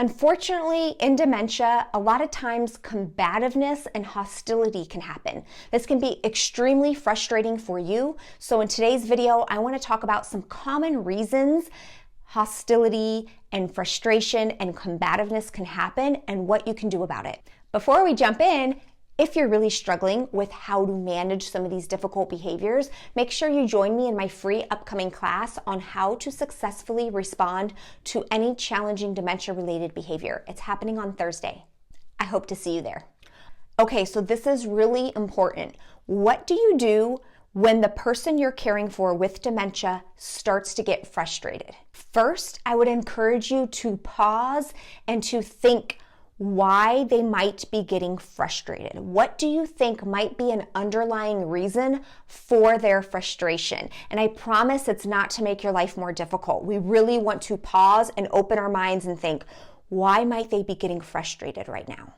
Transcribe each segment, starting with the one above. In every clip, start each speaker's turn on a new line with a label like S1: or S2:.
S1: Unfortunately, in dementia, a lot of times combativeness and hostility can happen. This can be extremely frustrating for you. So in today's video, I want to talk about some common reasons hostility and frustration and combativeness can happen and what you can do about it. Before we jump in, if you're really struggling with how to manage some of these difficult behaviors, make sure you join me in my free upcoming class on how to successfully respond to any challenging dementia-related behavior. It's happening on Thursday. I hope to see you there. Okay, so this is really important. What do you do when the person you're caring for with dementia starts to get frustrated? First, I would encourage you to pause and to think why they might be getting frustrated. What do you think might be an underlying reason for their frustration? And I promise it's not to make your life more difficult. We really want to pause and open our minds and think, why might they be getting frustrated right now?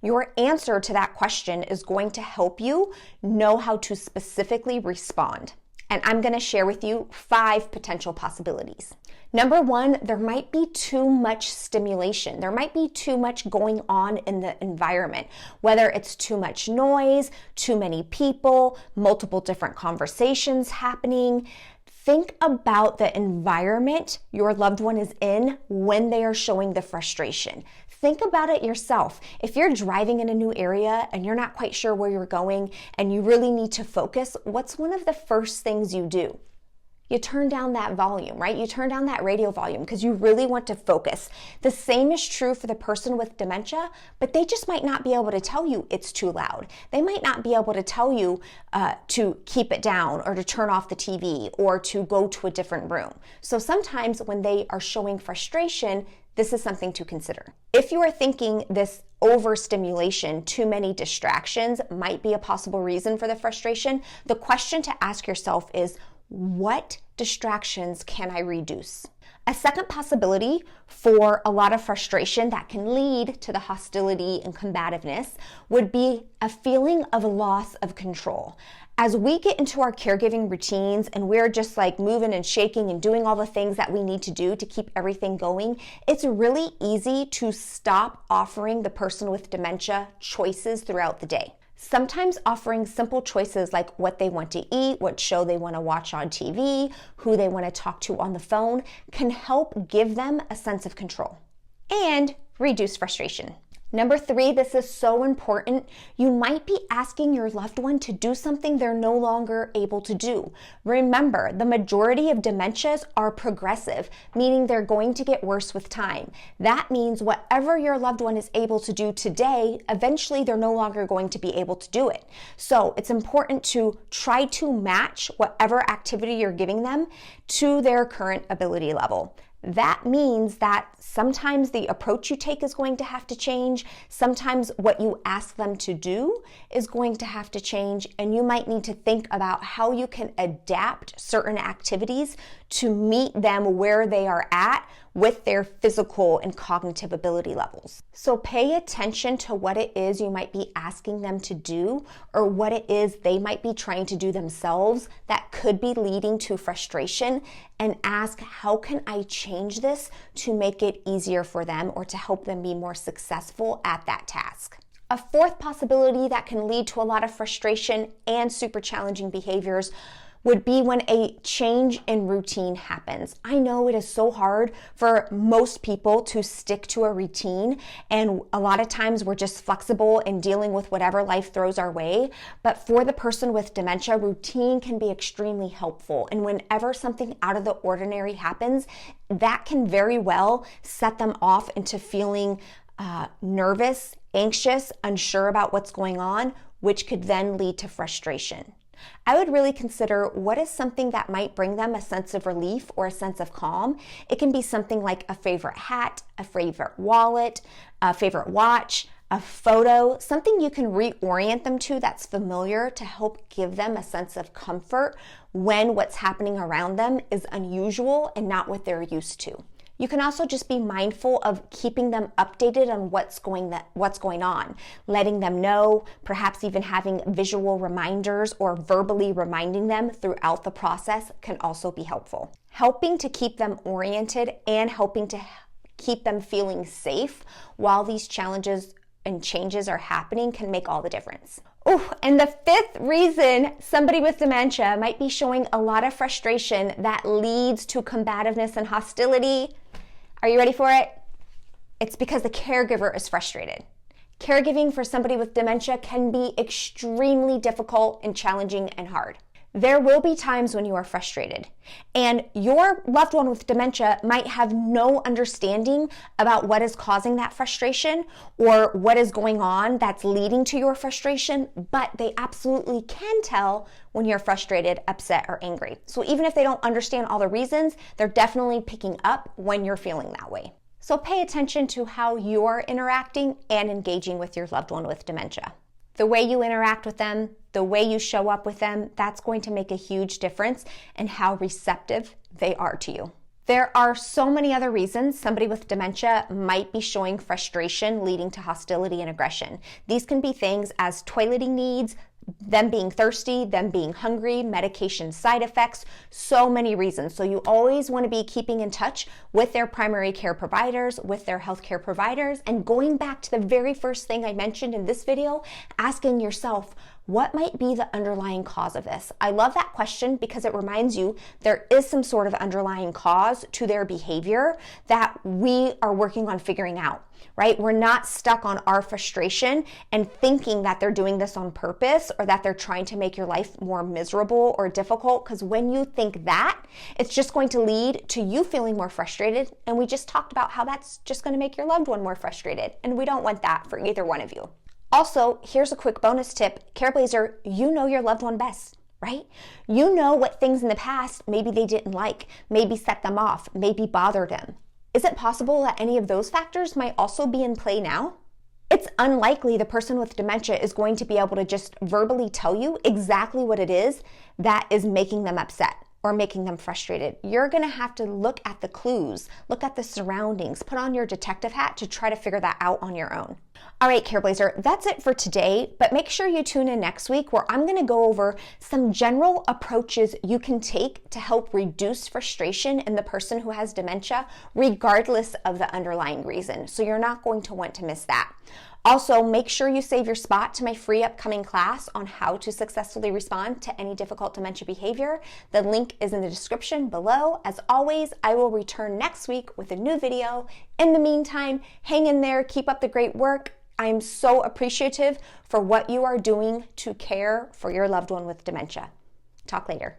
S1: Your answer to that question is going to help you know how to specifically respond. And I'm going to share with you 5 potential possibilities. Number 1, there might be too much stimulation. There might be too much going on in the environment, whether it's too much noise, too many people, multiple different conversations happening. Think about the environment your loved one is in when they are showing the frustration. Think about it yourself. If you're driving in a new area and you're not quite sure where you're going and you really need to focus, what's one of the first things you do? You turn down that volume, right? You turn down that radio volume because you really want to focus. The same is true for the person with dementia, but they just might not be able to tell you it's too loud. They might not be able to tell you to keep it down or to turn off the TV or to go to a different room. So sometimes when they are showing frustration, this is something to consider. If you are thinking this overstimulation, too many distractions might be a possible reason for the frustration, the question to ask yourself is, what distractions can I reduce? A second possibility for a lot of frustration that can lead to the hostility and combativeness would be a feeling of loss of control. As we get into our caregiving routines and we're just like moving and shaking and doing all the things that we need to do to keep everything going, it's really easy to stop offering the person with dementia choices throughout the day. Sometimes offering simple choices like what they want to eat, what show they want to watch on TV, who they want to talk to on the phone can help give them a sense of control and reduce frustration. Number 3, this is so important. You might be asking your loved one to do something they're no longer able to do. Remember, the majority of dementias are progressive, meaning they're going to get worse with time. That means whatever your loved one is able to do today, eventually they're no longer going to be able to do it. So it's important to try to match whatever activity you're giving them to their current ability level. That means that sometimes the approach you take is going to have to change. Sometimes what you ask them to do is going to have to change, and you might need to think about how you can adapt certain activities to meet them where they are at with their physical and cognitive ability levels. So pay attention to what it is you might be asking them to do or what it is they might be trying to do themselves that could be leading to frustration, and ask, how can I change this to make it easier for them or to help them be more successful at that task? A fourth possibility that can lead to a lot of frustration and super challenging behaviors would be when a change in routine happens. I know it is so hard for most people to stick to a routine, and a lot of times we're just flexible in dealing with whatever life throws our way. But for the person with dementia, routine can be extremely helpful. And whenever something out of the ordinary happens, that can very well set them off into feeling nervous, anxious, unsure about what's going on, which could then lead to frustration. I would really consider what is something that might bring them a sense of relief or a sense of calm. It can be something like a favorite hat, a favorite wallet, a favorite watch, a photo, something you can reorient them to that's familiar to help give them a sense of comfort when what's happening around them is unusual and not what they're used to. You can also just be mindful of keeping them updated on what's going on, letting them know, perhaps even having visual reminders or verbally reminding them throughout the process can also be helpful. Helping to keep them oriented and helping to keep them feeling safe while these challenges and changes are happening can make all the difference. Oh, and the fifth reason somebody with dementia might be showing a lot of frustration that leads to combativeness and hostility. Are you ready for it? It's because the caregiver is frustrated. Caregiving for somebody with dementia can be extremely difficult and challenging and hard. There will be times when you are frustrated, and your loved one with dementia might have no understanding about what is causing that frustration or what is going on that's leading to your frustration, but they absolutely can tell when you're frustrated, upset, or angry. So even if they don't understand all the reasons, they're definitely picking up when you're feeling that way. So pay attention to how you're interacting and engaging with your loved one with dementia. The way you interact with them, the way you show up with them, that's going to make a huge difference in how receptive they are to you. There are so many other reasons somebody with dementia might be showing frustration leading to hostility and aggression. These can be things as toileting needs, them being thirsty, them being hungry, medication side effects, so many reasons. So you always want to be keeping in touch with their primary care providers, with their healthcare providers, and going back to the very first thing I mentioned in this video, asking yourself, what might be the underlying cause of this? I love that question because it reminds you there is some sort of underlying cause to their behavior that we are working on figuring out, right? We're not stuck on our frustration and thinking that they're doing this on purpose or that they're trying to make your life more miserable or difficult, because when you think that, it's just going to lead to you feeling more frustrated. And we just talked about how that's just going to make your loved one more frustrated. And we don't want that for either one of you. Also, here's a quick bonus tip. Careblazer, you know your loved one best, right? You know what things in the past maybe they didn't like, maybe set them off, maybe bothered them. Is it possible that any of those factors might also be in play now? It's unlikely the person with dementia is going to be able to just verbally tell you exactly what it is that is making them upset or making them frustrated. You're gonna have to look at the clues, look at the surroundings, put on your detective hat to try to figure that out on your own. All right, Careblazer, that's it for today, but make sure you tune in next week where I'm gonna go over some general approaches you can take to help reduce frustration in the person who has dementia, regardless of the underlying reason. So you're not going to want to miss that. Also, make sure you save your spot to my free upcoming class on how to successfully respond to any difficult dementia behavior. The link is in the description below. As always, I will return next week with a new video. In the meantime, hang in there, keep up the great work. I am so appreciative for what you are doing to care for your loved one with dementia. Talk later.